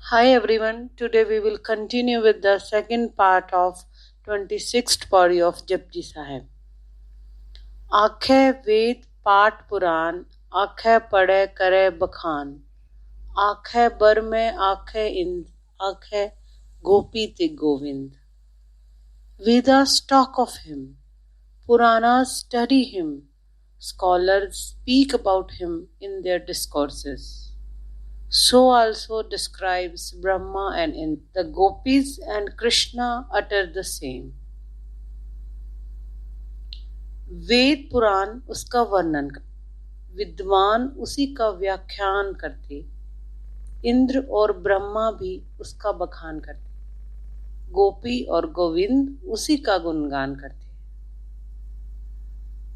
Hi everyone, today we will continue with the second part of 26th pauri of Japji Sahib. आखे वेद पाठ पुराण, आखे पढ़े करे बखान, आखे बर में आखे इंद, आखे गोपी ते Govind. Vedas talk of him, Puranas study him, scholars speak about him in their discourses. So also describes Brahma and Indra. The gopis and Krishna utter the same. Veda Purana उसका वर्णन करते, विद्वान उसी का व्याख्यान करते, इंद्र और ब्रह्मा भी उसका बखान करते, गोपी और गोविंद उसी का गुणगान करते.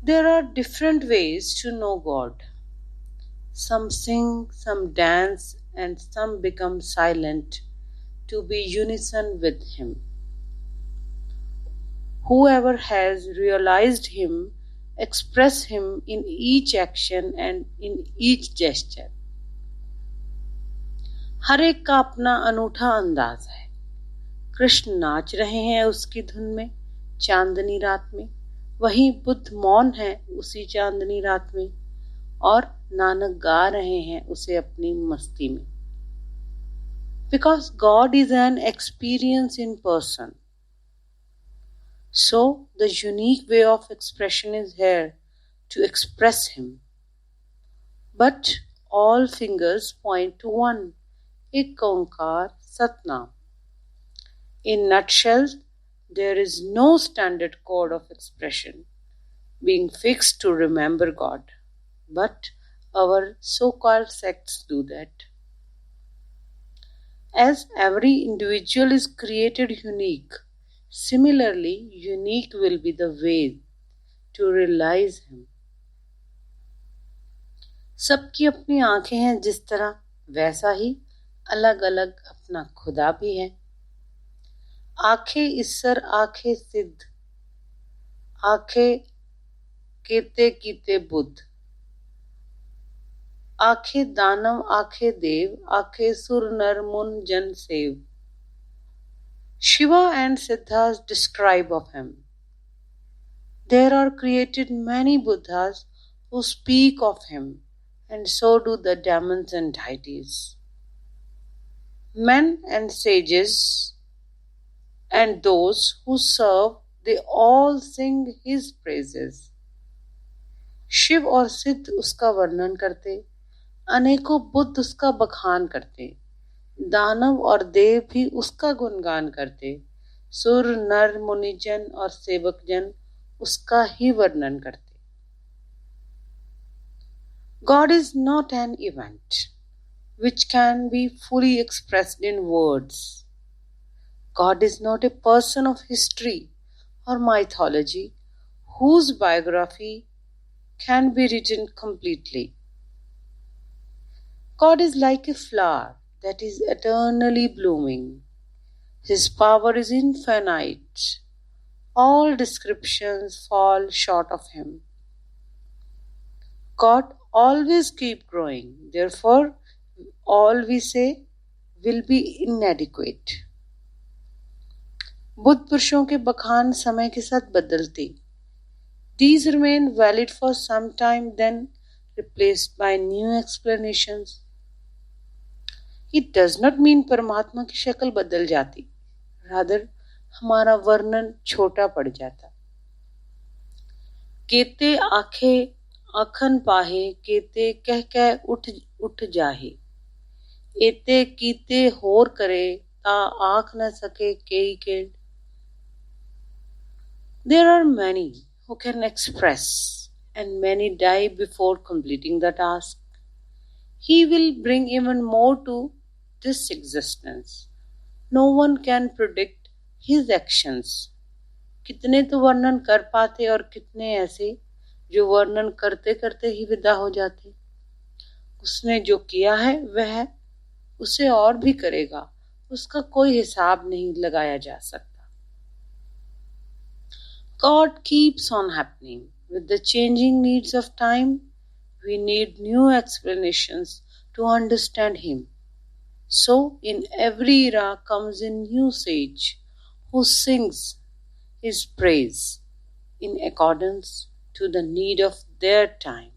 There are different ways to know God. Some sing, some dance, and some become silent to be unison with him. Whoever has realized him express him in each action and in each gesture. हर एक का अपना अनूठा अंदाज है. कृष्ण नाच रहे हैं उसकी धुन में चांदनी रात में, वहीं बुद्ध मौन है उसी चांदनी रात में, और नानक गा रहे हैं उसे अपनी मस्ती में. Because God is an experience in person, so the unique way of expression is here to express him. But all fingers point to one, Ek Onkar Satnam. In nutshell, there is no standard code of expression being fixed to remember God. But our so-called sects do that. As every individual is created unique, similarly unique will be the way to realize him. सबकी अपनी आंखें हैं जिस तरह, वैसा ही अलग अलग अपना खुदा भी है. आंखें ईश्वर आंखें सिद्ध, आंखें केते कीते बुद्ध, आंखें दानव आंखें देव, आंखें सुर नर मुन जन save. Shiva and Siddhas describe of him. There are created many Buddhas who speak of him, and so do the demons and deities. Men and sages and those who serve, they all sing his praises. Shiv और सिद्ध उसका वर्णन करते, अनेकों बुद्ध उसका बखान करते, दानव और देव भी उसका गुणगान करते, सुर नर मुनिजन और सेवक जन उसका ही वर्णन करते. God is not an event which can be fully expressed in words. God is not a person of history or mythology whose biography can be written completely. God is like a flower that is eternally blooming. His power is infinite. All descriptions fall short of him. God always keeps growing. Therefore, all we say will be inadequate. Buddha पुरुषों के बखान समय के साथ बदलते. These remain valid for some time, then replaced by new explanations. It does not mean परमात्मा की शक्ल बदल जाती, rather हमारा वर्णन छोटा पड़ जाता. केते आखे आखन पाहे, केते कह कह उठ जाहे, एते कीते होर करे, ता आख न सके केई केड़. There are many who can express, and many die before completing the task. He will bring even more to this existence. No one can predict his actions. कितने तो वर्णन कर पाते और कितने ऐसे जो वर्णन करते करते ही विदा हो जाते. उसने जो किया है वह उसे और भी करेगा, उसका कोई हिसाब नहीं लगाया जा सकता. God keeps on happening. With the changing needs of time, we need new explanations to understand him. So in every era comes a new sage who sings his praise in accordance to the need of their time.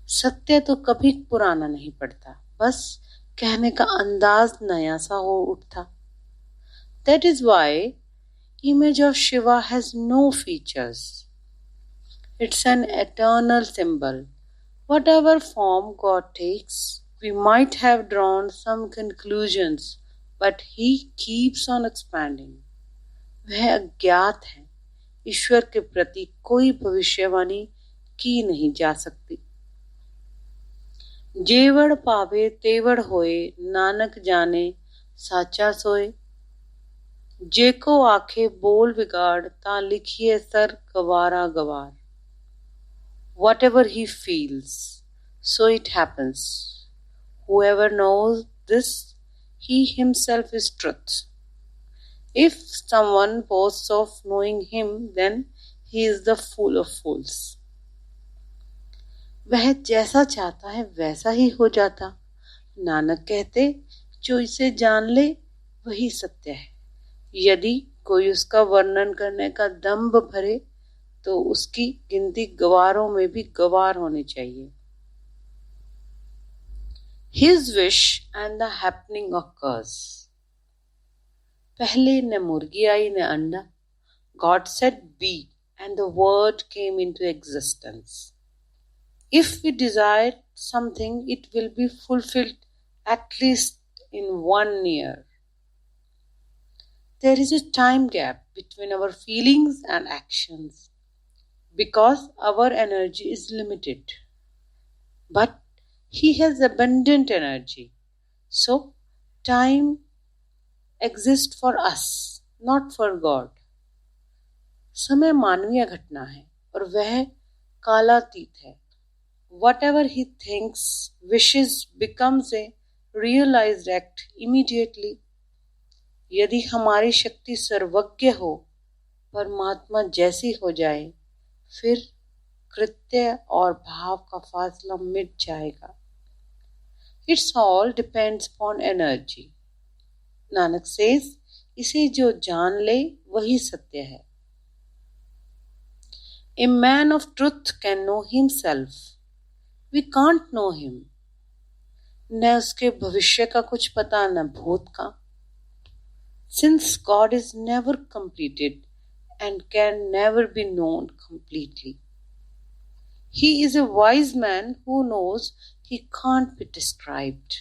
सत्य तो कभी पुराना नहीं पड़ता, बस कहने का अंदाज नया सा हो उठता. That is why image of Shiva has no features. It's an eternal symbol. Whatever form God takes, we might have drawn some conclusions, but He keeps on expanding. वह अज्ञात है. ईश्वर के प्रति कोई भविष्यवाणी की नहीं जा सकती. जेवड़ पावे तेवड़ होए, नानक जाने साचा सोए. जेको आखे बोल बिगाड़, ता लिखिए सर गवारा गवार. Whatever he feels, so it happens. Whoever knows this, he himself is truth. If someone boasts of knowing him, then he is the fool of fools. वह जैसा चाहता है वैसा ही हो जाता. नानक कहते, जो इसे जान ले वही सत्य है. यदि कोई उसका वर्णन करने का दंभ भरे तो उसकी गिनती गवारों में भी गवार होनी चाहिए. His wish and the happening occurs. पहले न मुर्गी आई न अंडा. God said be, and the word came into existence. If we desire something, it will be fulfilled at least in 1 year. There is a time gap between our feelings and actions, because our energy is limited. But He has abundant energy. So, time exists for us, not for God. समय मानवीय घटना है और वह कालातीत है. Whatever he thinks, wishes, becomes a realized act immediately. यदि हमारी शक्ति सर्वज्ञ हो, परमात्मा जैसी हो जाए, फिर कृत्य और भाव का फासला मिट जाएगा. It's all depends upon energy. Nanak says, इसे जो जान ले वही सत्य है. A man of truth can know himself. We can't know him. न उसके भविष्य का कुछ पता न भूत का. Since God is never completed and can never be known completely. He is a wise man who knows he can't be described.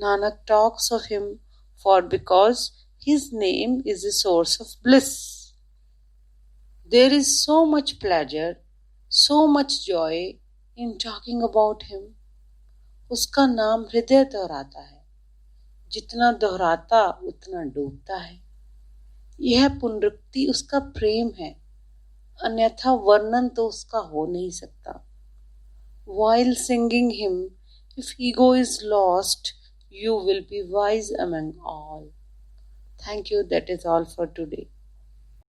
Nanak talks of him for because his name is a source of bliss. There is so much pleasure, so much joy in talking about him. उसका नाम हृदय दोहराता है. जितना दोहराता उतना डूबता है. यह पुनरुक्ति उसका प्रेम है, अन्यथा वर्णन तो उसका हो नहीं सकता. While singing him, if ego is lost, you will be wise among all. Thank you. That is all for today.